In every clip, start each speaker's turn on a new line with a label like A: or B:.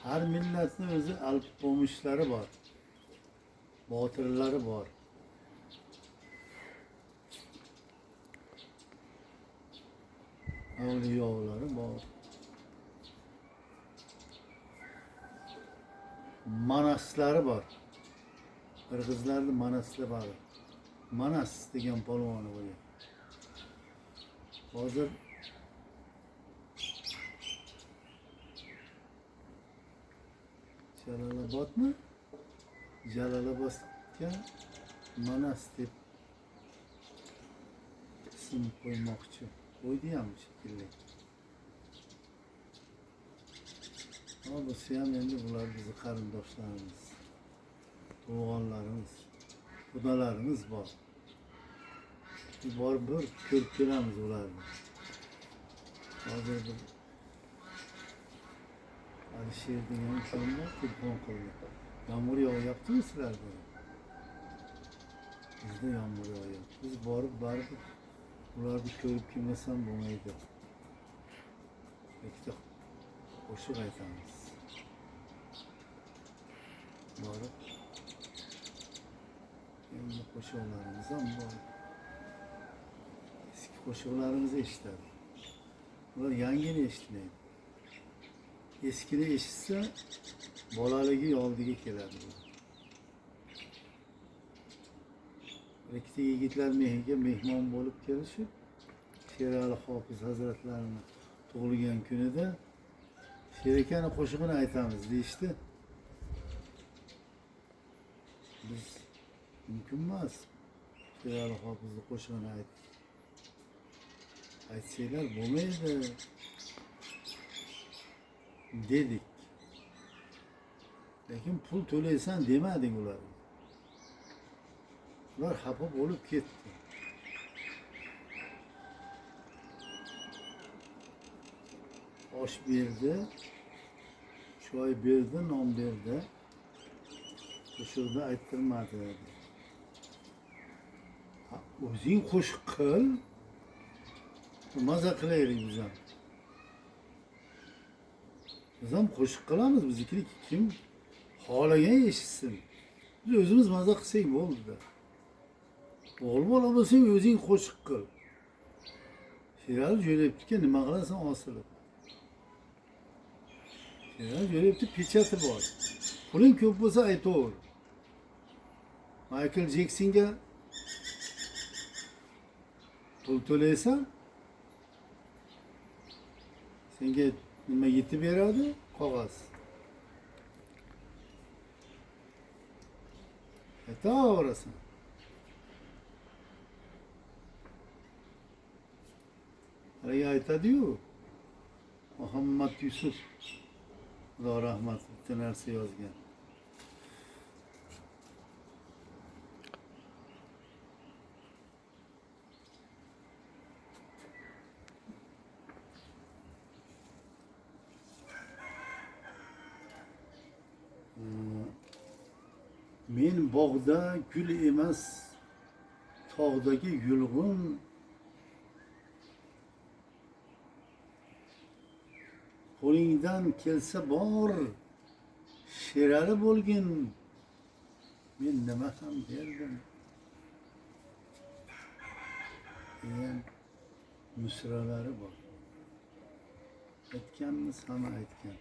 A: Her milletin özü alpomişleri var. Batırları var. Evliyaları var. Manasları var. Kırgızlarda manaslı var. Manas degan polvoni bo'lgan. Hozir Jalalabodmi? Jalalabodga Manas deb ism qo'ymoqchi. Qo'ydi ham shekilli. Ama bu ham endi bular bizni qarindoshlarimiz, to'g'onlarimiz, xudolarimiz bor. Borib bir ko'rib kelamiz ularni. Hozir bir Alisher degan insonlar telefon qildi. Yomg'ir yog'yaptimi sizlarda? Bizda yomg'ir yog'yapti. Biz borib ularni ko'rib kelmasam bo'lmaydi. Ikkita qo'shiq aytamiz. Borib endi qo'shiqlarimiz ham bor. Eski qo'shiqlarimizni eshitadi. Ular yangini eshitmaydi. Eskini eshitsa bolaligi oldiga keladi. Ikkita yigitlar mehriga mehmon bo'lib kelishib, Sherali Hofiz hazratlarini tug'ilgan kunida Sherakani qo'shig'ini aytamiz deyishdi. Biz mumkin emas. Sherali Hofizning qo'shig'ini aytsanglar bo'lmaydi dedik. Lekin pul to'laysan demading ular. Ular xafa bo'lib ketdi. Osh berdi, choy berdi, non berdi. Qo'shiqda ayttirmadi. O'zing qo'shiq qil, maza qilaylik biz ham. Biz ham qo'shiq qilamiz, biznikini kim xohlagan eshitsin. Biz o'zimiz maza qilsak bo'ldi-da. O'g'il bola bo'lsang o'zing qo'shiq qil. Sherali jo'rayibdi-ku, nima qilasan osilib. Sherali jo'rayibdi, pechati bor. Puling ko'p bo'lsa aytaver. Michael Jacksonga pul to'laysan, senga nima yetib beradi? Qog'oz. Aytaverasan. Haligi aytadi-yu, Muhammad Yusuf Xudo rahmat bitta narsa yozgan. Men bog'da gul emas, tog'dagi yulg'un qo'lingdan kelsa bor, Sherali bo'lgin. Men nima ham berdim. degan misralari bor. Aytganmiz, hamma aytgan.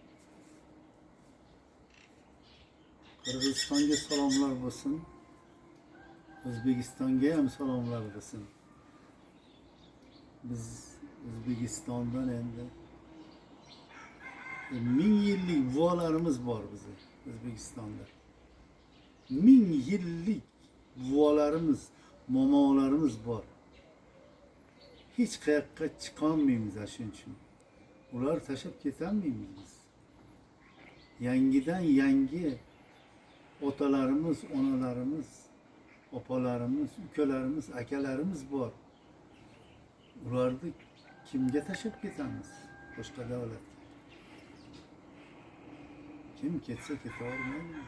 A: Qirg'izistonga salomlar bo'lsin. O'zbekistonga ham salomlar bo'lsin. Biz O'zbekistondan endi 1000 yillik buvalarimiz bor bizim O'zbekistonda. 1000 yillik buvalarimiz, momolarimiz bor. Hech qayoqqa chiqolmaymiz shuning uchun. Ular tashlab ketolmaymiz biz. Yangidan yangi otalarimiz, onalarimiz, opalarimiz, ukalarimiz, akalarimiz bor. Ularni kimga tashlab ketamiz? Boshqa davlatga. Kim ketsa ketavermaydi.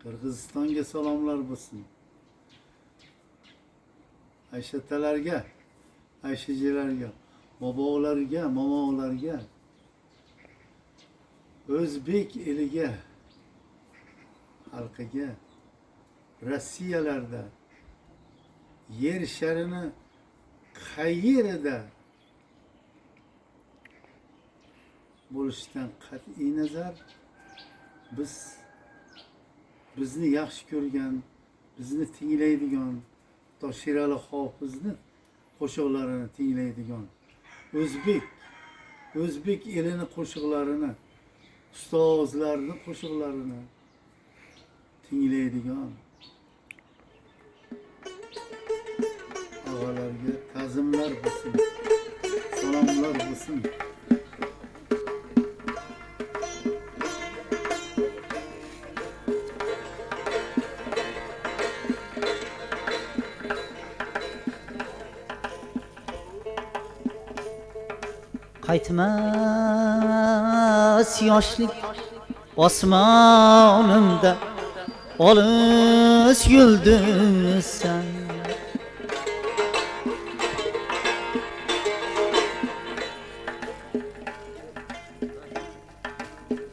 A: Qirg'izistonga salomlar bo'lsin. Ayshattalarga, Ayshajilarga, bobolarga, momolarga, o'zbek eliga, xalqiga, Rossiyalarda, yer sharini qayerida bo'lishidan qat'iy nazar bizni yaxshi ko'rgan, bizni tinglaydigan, to Sherali Hofizni qo'shiqlarini tinglaydigan, o'zbek elini qo'shiqlarini, ustozlarni qo'shiqlarini tinglaydigan og'alarga ta'zimlar bo'lsin, salomlar bo'lsin.
B: Qaytmas yoshlik osmonimda olis yulduzsan.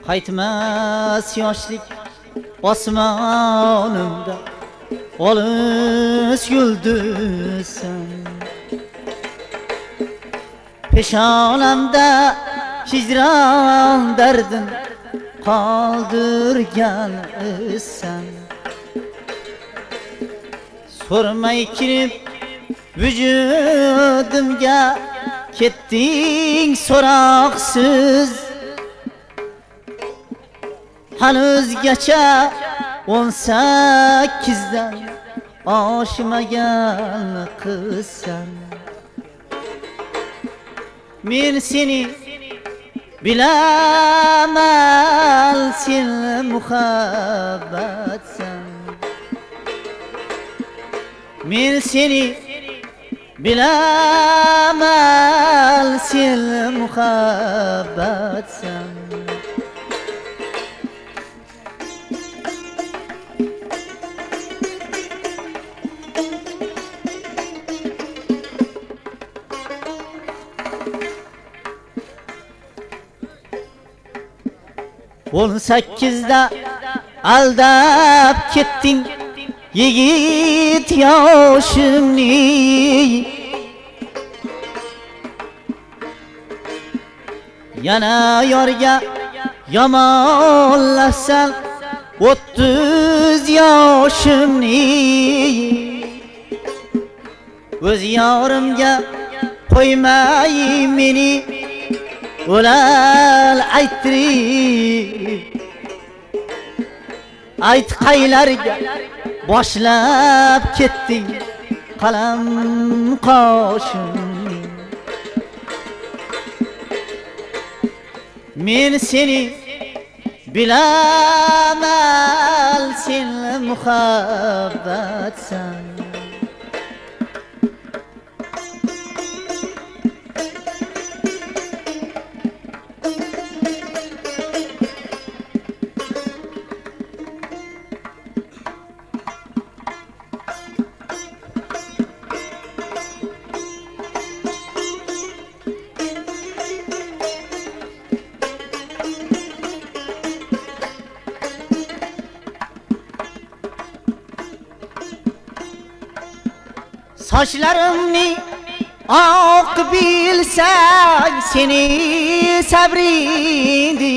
B: Qaytmas yoshlik osmonimda olis yulduzsan. Peshonamda hijron dardin qoldirgan izsan. So'rmay kirib vujudimga ketding so'roqsiz. Hanuzgacha 18dan oshmagan qizsan. Men seni bilaman, sen muhabbatsan. Men seni bilaman, sen muhabbatsan. On sakkizda aldab ketding yigit yoshimni. Yana yorga yomonlasan 30 yoshimni. O'z yorimga qo'ymay meni o'lal ayttirib, ayt qaylarga boshlab ketding qalam qoshimni. Men seni bilaman, sen muhabbatsan. Sochlarimni oq bilsang, seni sabringdir.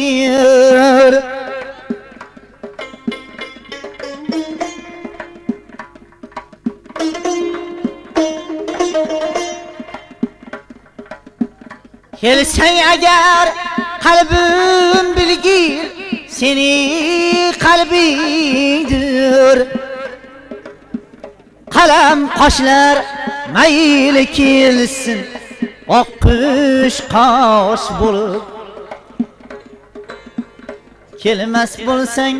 B: Kelsang agar qalbim bilgil, seni qalbingdir. Qalam qoshlar mayli kelsin, oqqush qosh bo'lib. Kelmas bo'lsang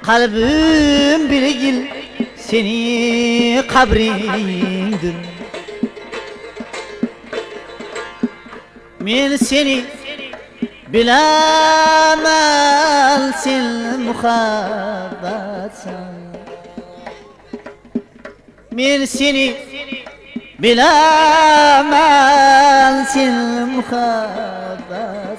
B: qalbim bilgil, seni qabringdir. Men seni bilaman, sen muhabbatsan. Men seni bilaman, sen muhabbatsan